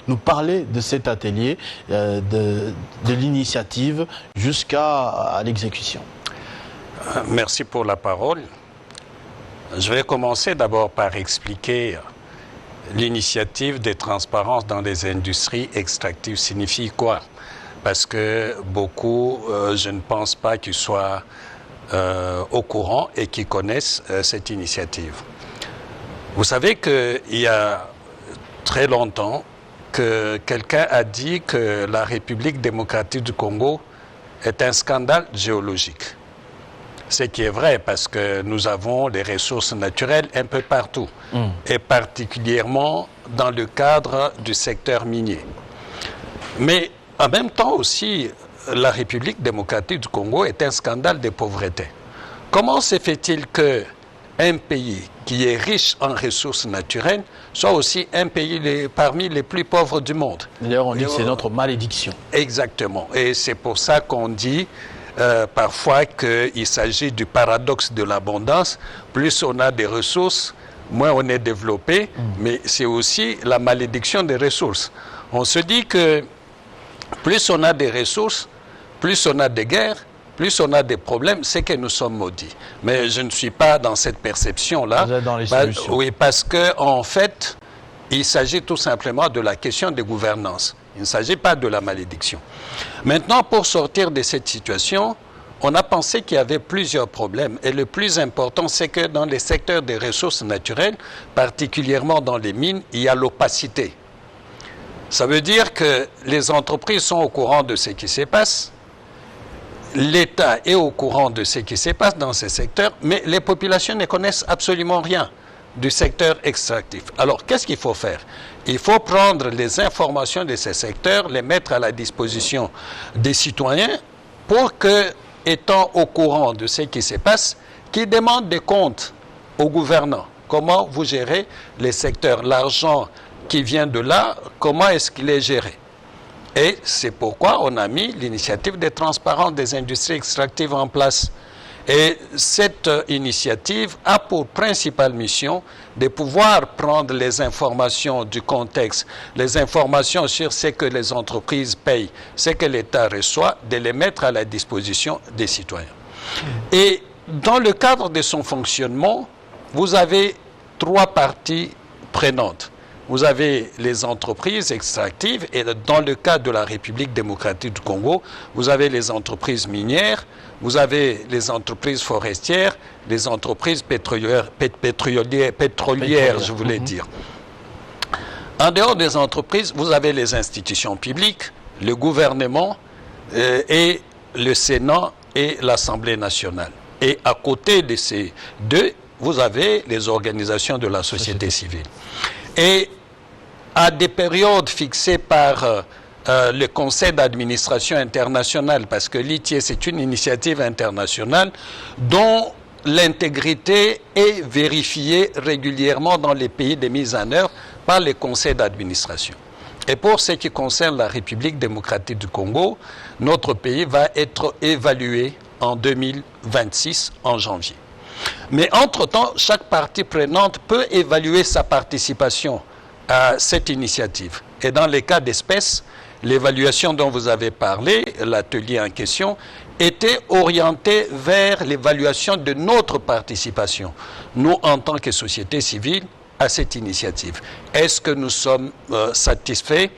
nous parler de cet atelier, de l'initiative jusqu'à l'exécution. Merci pour la parole. Je vais commencer d'abord par expliquer l'initiative des transparences dans les industries extractives signifie quoi. Parce que beaucoup, je ne pense pas qu'ils soient au courant et qu'ils connaissent cette initiative. Vous savez qu'il y a très longtemps que quelqu'un a dit que la République démocratique du Congo est un scandale géologique. Ce qui est vrai parce que nous avons des ressources naturelles un peu partout, et particulièrement dans le cadre du secteur minier. Mais en même temps aussi, la République démocratique du Congo est un scandale de pauvreté. Comment se fait-il qu'un pays qui est riche en ressources naturelles soit aussi un pays parmi les plus pauvres du monde? D'ailleurs, on dit que c'est notre malédiction. Exactement. Et c'est pour ça qu'on dit parfois qu'il s'agit du paradoxe de l'abondance. Plus on a des ressources, moins on est développé, mais c'est aussi la malédiction des ressources. On se dit que plus on a des ressources, plus on a des guerres, plus on a des problèmes, c'est que nous sommes maudits. Mais je ne suis pas dans cette perception-là. Vous êtes dans les solutions. Oui, parce qu'en fait, il s'agit tout simplement de la question de gouvernance. Il ne s'agit pas de la malédiction. Maintenant, pour sortir de cette situation, on a pensé qu'il y avait plusieurs problèmes. Et le plus important, c'est que dans les secteurs des ressources naturelles, particulièrement dans les mines, il y a l'opacité. Ça veut dire que les entreprises sont au courant de ce qui se passe, l'État est au courant de ce qui se passe dans ces secteurs, mais les populations ne connaissent absolument rien du secteur extractif. Alors, qu'est-ce qu'il faut faire? Il faut prendre les informations de ces secteurs, les mettre à la disposition des citoyens pour que, étant au courant de ce qui se passe, qu'ils demandent des comptes aux gouvernants. Comment vous gérez les secteurs? L'argent qui vient de là, comment est-ce qu'il est géré? Et c'est pourquoi on a mis l'initiative des transparences des industries extractives en place. Et cette initiative a pour principale mission de pouvoir prendre les informations du contexte, les informations sur ce que les entreprises payent, ce que l'État reçoit, de les mettre à la disposition des citoyens. Et dans le cadre de son fonctionnement, vous avez trois parties prenantes. Vous avez les entreprises extractives et dans le cas de la République démocratique du Congo, vous avez les entreprises minières, vous avez les entreprises forestières, les entreprises pétrolières, je voulais dire. En dehors des entreprises, vous avez les institutions publiques, le gouvernement et le Sénat et l'Assemblée nationale. Et à côté de ces deux, vous avez les organisations de la société civile. Et à des périodes fixées par le Conseil d'administration international, parce que l'ITIE, c'est une initiative internationale dont l'intégrité est vérifiée régulièrement dans les pays de mise en œuvre par le Conseil d'administration. Et pour ce qui concerne la République démocratique du Congo, notre pays va être évalué en 2026, en janvier. Mais entre-temps, chaque partie prenante peut évaluer sa participation à cette initiative. Et dans les cas d'espèce, l'évaluation dont vous avez parlé, l'atelier en question, était orientée vers l'évaluation de notre participation, nous en tant que société civile, à cette initiative. Est-ce que nous sommes satisfaits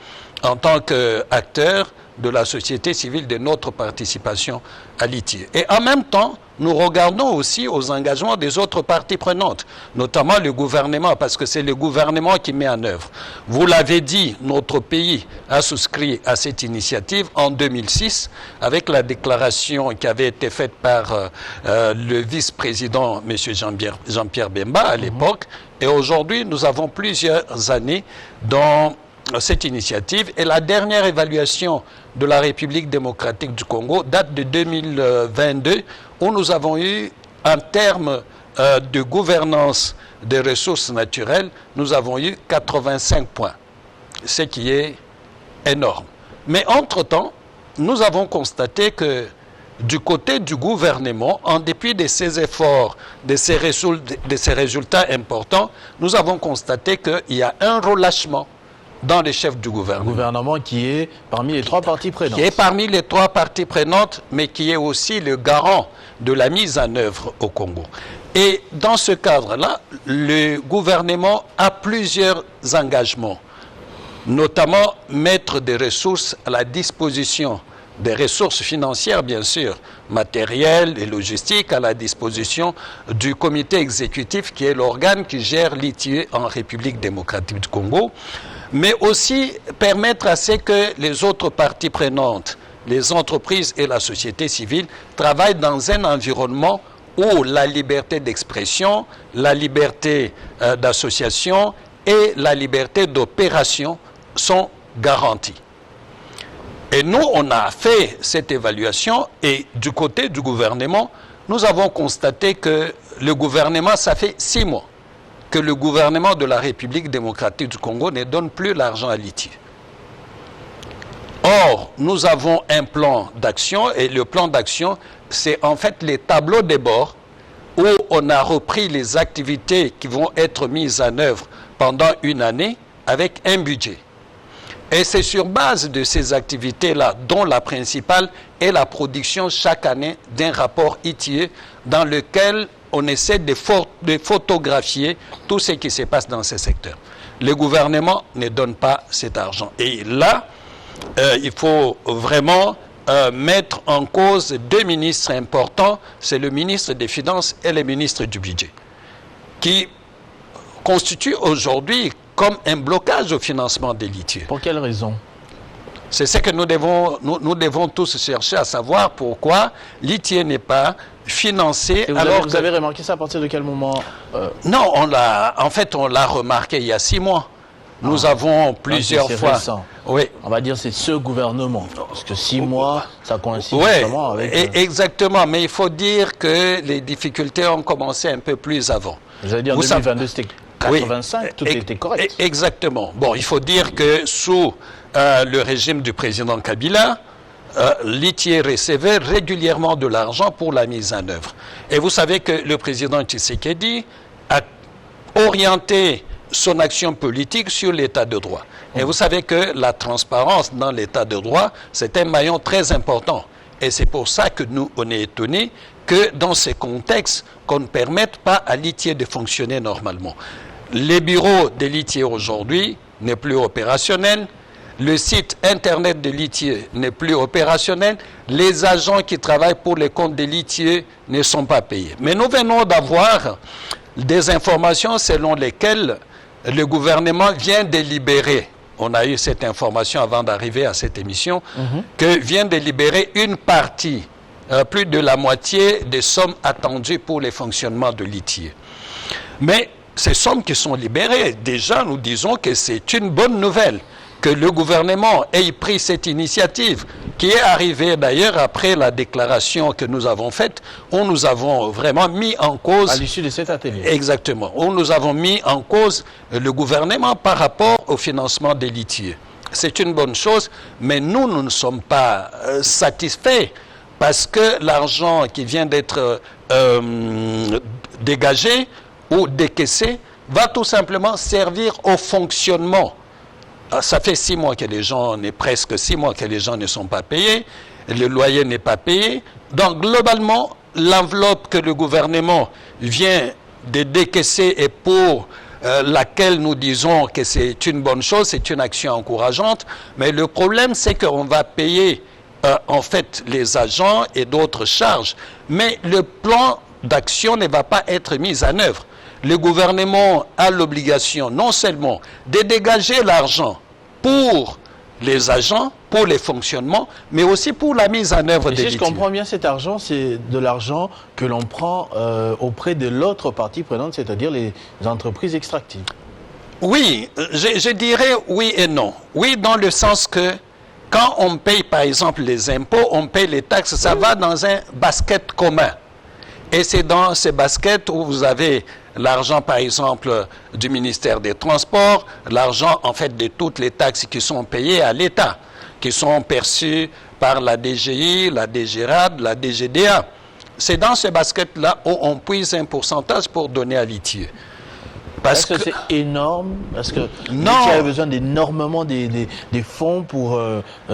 en tant qu'acteurs de la société civile de notre participation à l'ITIE? Et en même temps, nous regardons aussi aux engagements des autres parties prenantes, notamment le gouvernement, parce que c'est le gouvernement qui met en œuvre. Vous l'avez dit, notre pays a souscrit à cette initiative en 2006, avec la déclaration qui avait été faite par le vice-président, M. Jean-Pierre Bemba, à l'époque. Et aujourd'hui, nous avons plusieurs années dans cette initiative. Et la dernière évaluation de la République démocratique du Congo date de 2022, où nous avons eu, en termes de gouvernance des ressources naturelles, nous avons eu 85 points, ce qui est énorme. Mais entre-temps, nous avons constaté que du côté du gouvernement, en dépit de ces efforts, de ces résultats importants, nous avons constaté qu'il y a un relâchement dans les chefs du Un gouvernement. gouvernement qui est parmi les trois parties prenantes. Qui est parmi les trois parties prenantes, mais qui est aussi le garant de la mise en œuvre au Congo. Et dans ce cadre-là, le gouvernement a plusieurs engagements, notamment mettre des ressources à la disposition, des ressources financières bien sûr, matérielles et logistiques à la disposition du comité exécutif qui est l'organe qui gère l'ITIE en République démocratique du Congo, mais aussi permettre à ce que les autres parties prenantes, les entreprises et la société civile travaillent dans un environnement où la liberté d'expression, la liberté d'association et la liberté d'opération sont garanties. Et nous, on a fait cette évaluation et du côté du gouvernement, nous avons constaté que le gouvernement, ça fait 6 mois que le gouvernement de la République démocratique du Congo ne donne plus l'argent à l'ITIE. Or, nous avons un plan d'action et le plan d'action, c'est en fait les tableaux de bord où on a repris les activités qui vont être mises en œuvre pendant une année avec un budget. Et c'est sur base de ces activités-là, dont la principale est la production chaque année d'un rapport ITIE dans lequel on essaie de photographier tout ce qui se passe dans ce secteur. Le gouvernement ne donne pas cet argent. Et là, il faut vraiment mettre en cause 2 ministres importants, c'est le ministre des Finances et le ministre du Budget, qui constituent aujourd'hui comme un blocage au financement de l'ITIE. Pour quelle raison? C'est ce que nous devons tous chercher à savoir pourquoi l'ITIE n'est pas financé. Et vous avez remarqué ça à partir de quel moment? Non, on l'a remarqué il y a 6 mois. Nous avons plusieurs fois. Récent. Oui. On va dire c'est ce gouvernement. Parce que 6 mois, ça coïncide Oui, justement avec... exactement. Mais il faut dire que les difficultés ont commencé un peu plus avant. J'allais dire en 2022, c'était 85, oui, tout était correct. Exactement. Bon, il faut dire que sous le régime du président Kabila, l'ITIE recevait régulièrement de l'argent pour la mise en œuvre. Et vous savez que le président Tshisekedi a orienté son action politique sur l'état de droit. Et vous savez que la transparence dans l'état de droit, c'est un maillon très important. Et c'est pour ça que nous, on est étonnés que dans ces contextes, qu'on ne permette pas à l'ITIE de fonctionner normalement. Les bureaux de l'ITIE aujourd'hui n'est plus opérationnel. Le site internet de l'ITIE n'est plus opérationnel. Les agents qui travaillent pour les comptes de l'ITIE ne sont pas payés. Mais nous venons d'avoir des informations selon lesquelles le gouvernement vient de libérer, on a eu cette information avant d'arriver à cette émission, que vient de libérer une partie, plus de la moitié des sommes attendues pour le fonctionnement de l'ITIE. Mais ces sommes qui sont libérées, déjà nous disons que c'est une bonne nouvelle que le gouvernement ait pris cette initiative, qui est arrivée d'ailleurs après la déclaration que nous avons faite, où nous avons vraiment mis en cause... À l'issue de cet atelier. Exactement, où nous avons mis en cause le gouvernement par rapport au financement de l'ITIE. C'est une bonne chose, mais nous ne sommes pas satisfaits parce que l'argent qui vient d'être dégagé ou décaissé va tout simplement servir au fonctionnement. Ça fait 6 mois que les gens, presque 6 mois que les gens ne sont pas payés, le loyer n'est pas payé. Donc globalement, l'enveloppe que le gouvernement vient de décaisser et pour laquelle nous disons que c'est une bonne chose, c'est une action encourageante, mais le problème c'est qu'on va payer en fait les agents et d'autres charges, mais le plan d'action ne va pas être mis en œuvre. Le gouvernement a l'obligation non seulement de dégager l'argent pour les agents, pour les fonctionnements, mais aussi pour la mise en œuvre des l'ITIE. Si je comprends bien, cet argent, c'est de l'argent que l'on prend auprès de l'autre partie prenante, c'est-à-dire les entreprises extractives. Oui, je dirais oui et non. Oui, dans le sens que quand on paye par exemple les impôts, on paye les taxes, ça va dans un basket commun. Et c'est dans ces baskets où vous avez l'argent, par exemple, du ministère des Transports, l'argent, en fait, de toutes les taxes qui sont payées à l'État, qui sont perçues par la DGI, la DGRAD, la DGDA. C'est dans ces baskets-là où on puise un pourcentage pour donner à l'ITIE. Est-ce que c'est énorme? Est-ce que non. il y a besoin d'énormément des fonds pour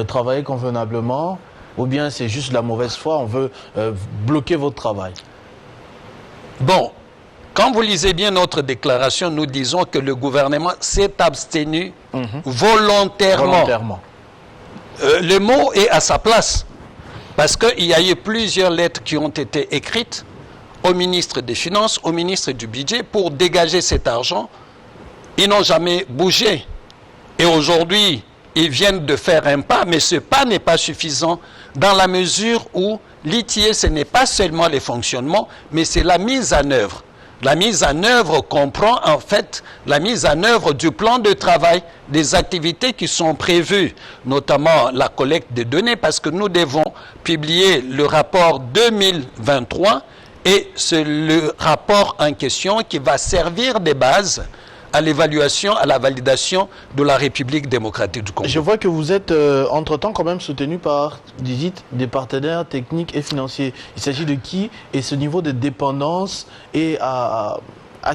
travailler convenablement? Ou bien c'est juste la mauvaise foi, on veut bloquer votre travail? Bon, quand vous lisez bien notre déclaration, nous disons que le gouvernement s'est abstenu volontairement. Le mot est à sa place, parce qu'il y a eu plusieurs lettres qui ont été écrites au ministre des Finances, au ministre du Budget, pour dégager cet argent. Ils n'ont jamais bougé. Et aujourd'hui, ils viennent de faire un pas, mais ce pas n'est pas suffisant dans la mesure où l'ITIE, ce n'est pas seulement les fonctionnements, mais c'est la mise en œuvre. La mise en œuvre comprend en fait la mise en œuvre du plan de travail, des activités qui sont prévues, notamment la collecte de données, parce que nous devons publier le rapport 2023 et c'est le rapport en question qui va servir de base à l'évaluation, à la validation de la République démocratique du Congo. Je vois que vous êtes entre-temps quand même soutenu par des partenaires techniques et financiers. Il s'agit de qui et ce niveau de dépendance et à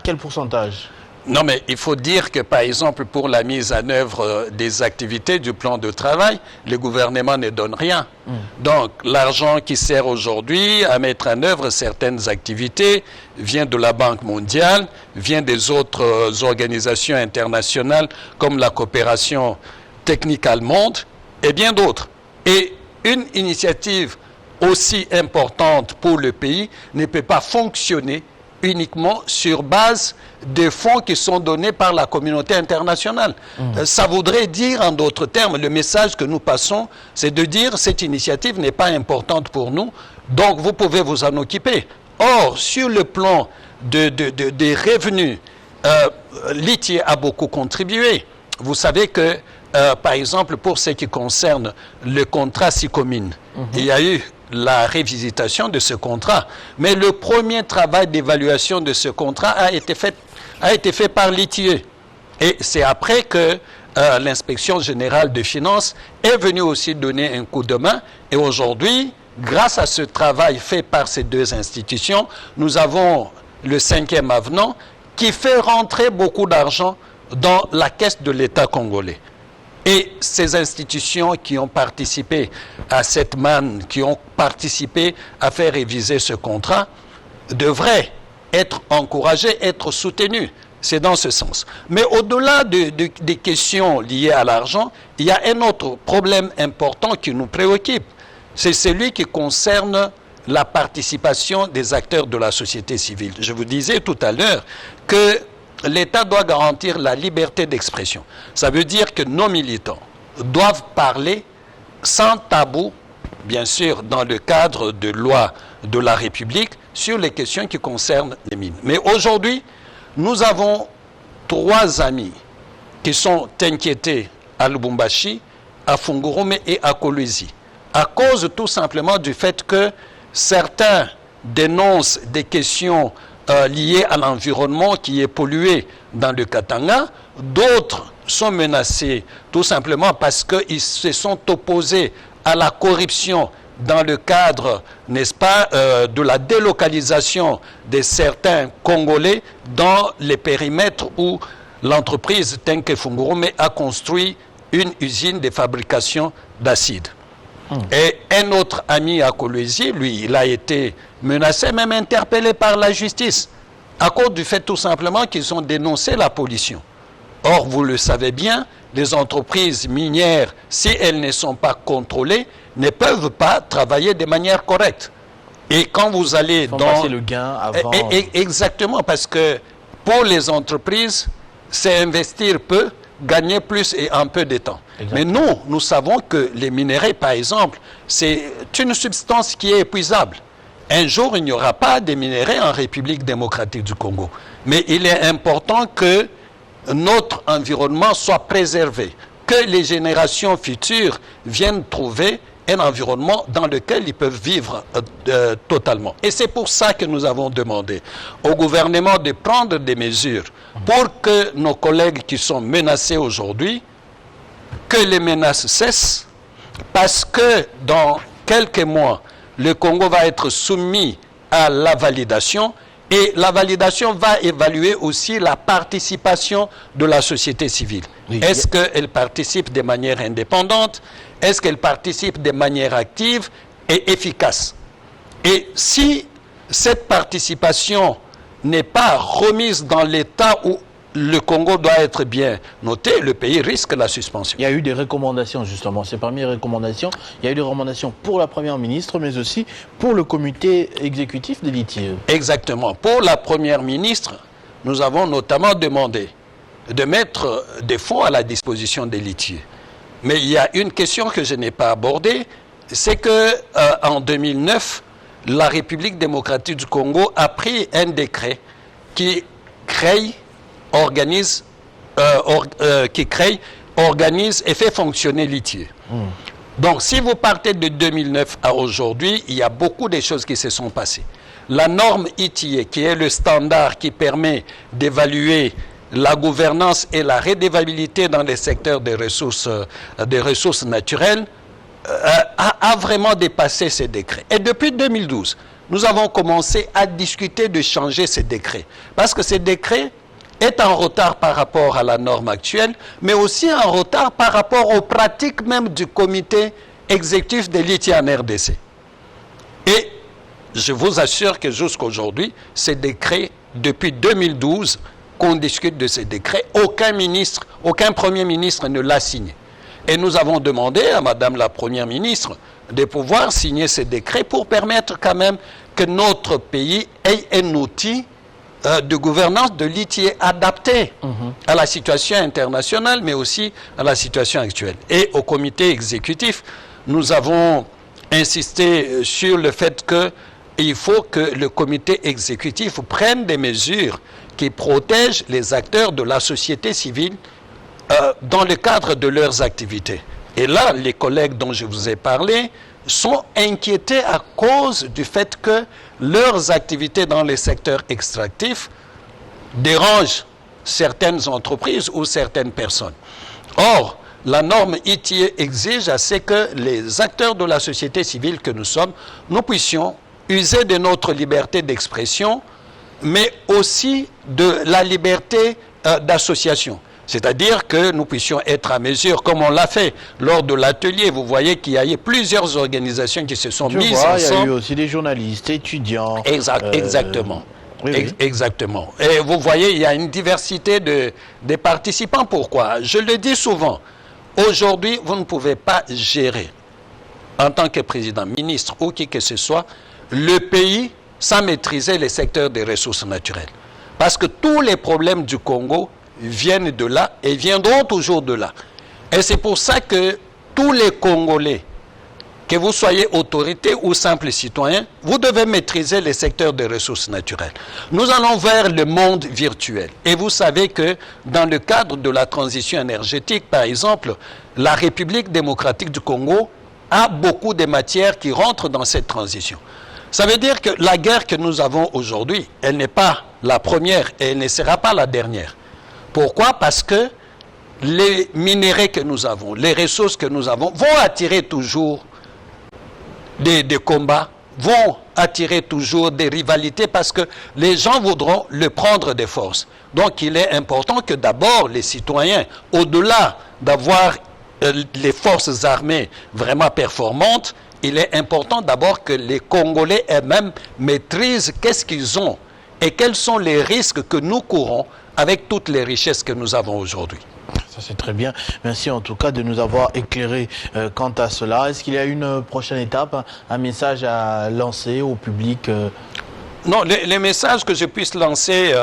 quel pourcentage? Non, mais il faut dire que, par exemple, pour la mise en œuvre des activités du plan de travail, le gouvernement ne donne rien. Donc, l'argent qui sert aujourd'hui à mettre en œuvre certaines activités vient de la Banque mondiale, vient des autres organisations internationales comme la coopération technique allemande et bien d'autres. Et une initiative aussi importante pour le pays ne peut pas fonctionner uniquement sur base des fonds qui sont donnés par la communauté internationale. Ça voudrait dire, en d'autres termes, le message que nous passons, c'est de dire cette initiative n'est pas importante pour nous, donc vous pouvez vous en occuper. Or, sur le plan des revenus, l'ITIE a beaucoup contribué. Vous savez que, par exemple, pour ce qui concerne le contrat SICOMINE, il y a eu la révisitation de ce contrat. Mais le premier travail d'évaluation de ce contrat a été fait par l'ITIE. Et c'est après que l'inspection générale des finances est venue aussi donner un coup de main. Et aujourd'hui, grâce à ce travail fait par ces deux institutions, nous avons le 5e avenant qui fait rentrer beaucoup d'argent dans la caisse de l'État congolais. Et ces institutions qui ont participé à cette manne, qui ont participé à faire réviser ce contrat, devraient être encouragées, être soutenues. C'est dans ce sens. Mais au-delà des questions liées à l'argent, il y a un autre problème important qui nous préoccupe. C'est celui qui concerne la participation des acteurs de la société civile. Je vous disais tout à l'heure que l'État doit garantir la liberté d'expression. Ça veut dire que nos militants doivent parler sans tabou, bien sûr, dans le cadre de loi de la République, sur les questions qui concernent les mines. Mais aujourd'hui, nous avons 3 amis qui sont inquiétés à Lubumbashi, à Fungurume et à Kolwezi, à cause tout simplement du fait que certains dénoncent des questions liées à l'environnement qui est pollué dans le Katanga. D'autres sont menacés tout simplement parce qu'ils se sont opposés à la corruption dans le cadre, n'est-ce pas, de la délocalisation de certains Congolais dans les périmètres où l'entreprise Tenke Fungurume a construit une usine de fabrication d'acide. Et un autre ami à Kolwezi, lui, il a été menacé, même interpellé par la justice, à cause du fait tout simplement qu'ils ont dénoncé la pollution. Or, vous le savez bien, les entreprises minières, si elles ne sont pas contrôlées, ne peuvent pas travailler de manière correcte. Et quand vous allez dans... passer le gain avant... Exactement, parce que pour les entreprises, c'est investir peu, gagner plus et en peu de temps. Exactement. Mais nous savons que les minerais, par exemple, c'est une substance qui est épuisable. Un jour, il n'y aura pas de minerais en République démocratique du Congo. Mais il est important que notre environnement soit préservé, que les générations futures viennent trouver un environnement dans lequel ils peuvent vivre totalement. Et c'est pour ça que nous avons demandé au gouvernement de prendre des mesures pour que nos collègues qui sont menacés aujourd'hui, que les menaces cessent, parce que dans quelques mois, le Congo va être soumis à la validation Et la validation va évaluer aussi la participation de la société civile. Oui. Est-ce qu'elle participe de manière indépendante? Est-ce qu'elle participe de manière active et efficace? Et si cette participation n'est pas remise dans l'état où le Congo doit être bien noté, le pays risque la suspension. Il y a eu des recommandations, justement. C'est parmi les recommandations. Il y a eu des recommandations pour la Première ministre, mais aussi pour le comité exécutif des litiges. Exactement. Pour la Première ministre, nous avons notamment demandé de mettre des fonds à la disposition des litiges. Mais il y a une question que je n'ai pas abordée, c'est que en 2009, la République démocratique du Congo a pris un décret qui crée, organise et fait fonctionner l'ITIE. Donc, si vous partez de 2009 à aujourd'hui, il y a beaucoup de choses qui se sont passées. La norme ITIE, qui est le standard qui permet d'évaluer la gouvernance et la redevabilité dans les secteurs des ressources naturelles, a vraiment dépassé ces décrets. Et depuis 2012, nous avons commencé à discuter de changer ces décrets. Parce que ces décrets est en retard par rapport à la norme actuelle, mais aussi en retard par rapport aux pratiques même du comité exécutif des litiges en RDC. Et je vous assure que jusqu'aujourd'hui, ces décrets, depuis 2012, qu'on discute de ces décrets, aucun Premier ministre ne l'a signé. Et nous avons demandé à Madame la Première ministre de pouvoir signer ces décrets pour permettre quand même que notre pays ait un outil de gouvernance de litiges adapté à la situation internationale, mais aussi à la situation actuelle. Et au comité exécutif, nous avons insisté sur le fait qu'il faut que le comité exécutif prenne des mesures qui protègent les acteurs de la société civile dans le cadre de leurs activités. Et là, les collègues dont je vous ai parlé sont inquiétés à cause du fait que leurs activités dans les secteurs extractifs dérangent certaines entreprises ou certaines personnes. Or, la norme ITIE exige à ce que les acteurs de la société civile que nous sommes, nous puissions user de notre liberté d'expression, mais aussi de la liberté d'association. C'est-à-dire que nous puissions être à mesure, comme on l'a fait lors de l'atelier. Vous voyez qu'il y a eu plusieurs organisations qui se sont mises ensemble. Il y a eu aussi des journalistes, étudiants. Exactement. Oui. Exactement. Et vous voyez, il y a une diversité de participants. Pourquoi? Je le dis souvent. Aujourd'hui, vous ne pouvez pas gérer, en tant que président, ministre ou qui que ce soit, le pays sans maîtriser les secteurs des ressources naturelles. Parce que tous les problèmes du Congo viennent de là et viendront toujours de là. Et c'est pour ça que tous les Congolais, que vous soyez autorité ou simple citoyen, vous devez maîtriser les secteurs des ressources naturelles. Nous allons vers le monde virtuel. Et vous savez que dans le cadre de la transition énergétique, par exemple, la République démocratique du Congo a beaucoup de matières qui rentrent dans cette transition. Ça veut dire que la guerre que nous avons aujourd'hui, elle n'est pas la première et elle ne sera pas la dernière. Pourquoi? Parce que les minéraux que nous avons, les ressources que nous avons, vont attirer toujours des combats, vont attirer toujours des rivalités parce que les gens voudront le prendre de force. Donc il est important que d'abord les citoyens, au-delà d'avoir les forces armées vraiment performantes, il est important d'abord que les Congolais eux-mêmes maîtrisent qu'est-ce qu'ils ont et quels sont les risques que nous courons avec toutes les richesses que nous avons aujourd'hui. Ça c'est très bien. Merci en tout cas de nous avoir éclairé quant à cela. Est-ce qu'il y a une prochaine étape, un message à lancer au public Non, les messages que je puisse lancer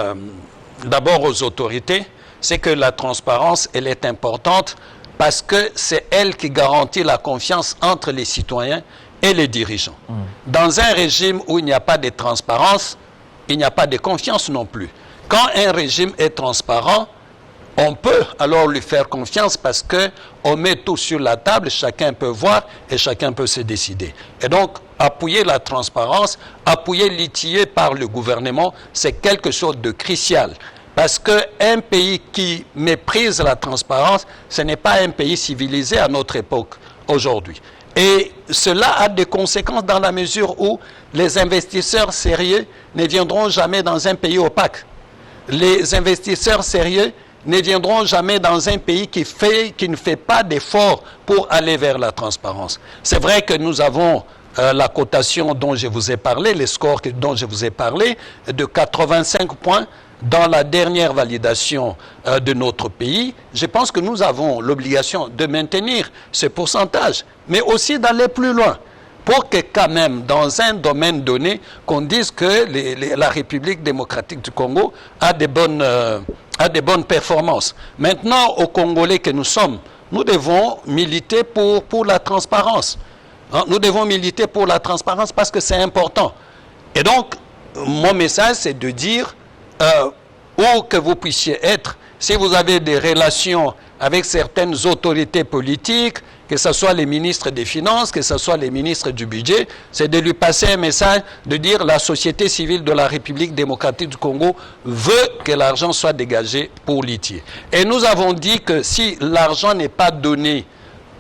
d'abord aux autorités, c'est que la transparence, elle est importante parce que c'est elle qui garantit la confiance entre les citoyens et les dirigeants. Dans un régime où il n'y a pas de transparence, il n'y a pas de confiance non plus. Quand un régime est transparent, on peut alors lui faire confiance parce qu'on met tout sur la table, chacun peut voir et chacun peut se décider. Et donc, appuyer la transparence, appuyer l'ITIE par le gouvernement, c'est quelque chose de crucial. Parce qu'un pays qui méprise la transparence, ce n'est pas un pays civilisé à notre époque aujourd'hui. Et cela a des conséquences dans la mesure où les investisseurs sérieux ne viendront jamais dans un pays opaque. Les investisseurs sérieux ne viendront jamais dans un pays qui ne fait pas d'efforts pour aller vers la transparence. C'est vrai que nous avons la cotation dont je vous ai parlé, les scores dont je vous ai parlé, de 85 points dans la dernière validation de notre pays. Je pense que nous avons l'obligation de maintenir ce pourcentage, mais aussi d'aller plus loin, pour que quand même, dans un domaine donné, qu'on dise que la République démocratique du Congo a des bonnes performances. Maintenant, aux Congolais que nous sommes, nous devons militer pour la transparence. Nous devons militer pour la transparence parce que c'est important. Et donc, mon message, c'est de dire, où que vous puissiez être, si vous avez des relations avec certaines autorités politiques, que ce soit les ministres des Finances, que ce soit les ministres du Budget, c'est de lui passer un message de dire la société civile de la République démocratique du Congo veut que l'argent soit dégagé pour l'ITIE. Et nous avons dit que si l'argent n'est pas donné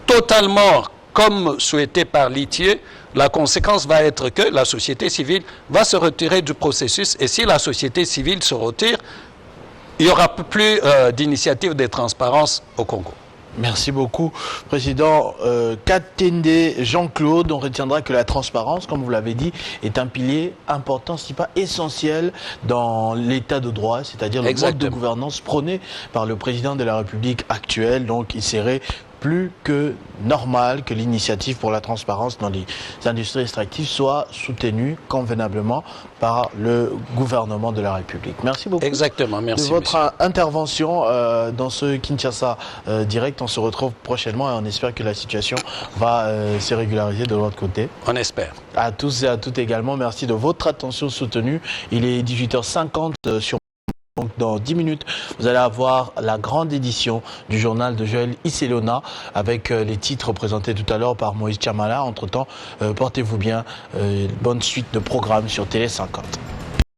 totalement comme souhaité par l'ITIE, la conséquence va être que la société civile va se retirer du processus. Et si la société civile se retire, il n'y aura plus d'initiative de transparence au Congo. Merci beaucoup, Président Katende Jean-Claude. On retiendra que la transparence, comme vous l'avez dit, est un pilier important, si pas essentiel, dans l'état de droit, c'est-à-dire le mode de gouvernance prôné par le Président de la République actuelle. Donc, il serait plus que normal que l'initiative pour la transparence dans les industries extractives soit soutenue convenablement par le gouvernement de la République. Merci beaucoup. Exactement, merci. De votre intervention dans ce Kinshasa direct. On se retrouve prochainement et on espère que la situation va se régulariser de l'autre côté. On espère. À tous et à toutes également, merci de votre attention soutenue. Il est 18h50 sur. Donc dans 10 minutes, vous allez avoir la grande édition du journal de Joël Iselona avec les titres présentés tout à l'heure par Moïse Tchamala. Entre-temps, portez-vous bien, bonne suite de programmes sur Télé 50.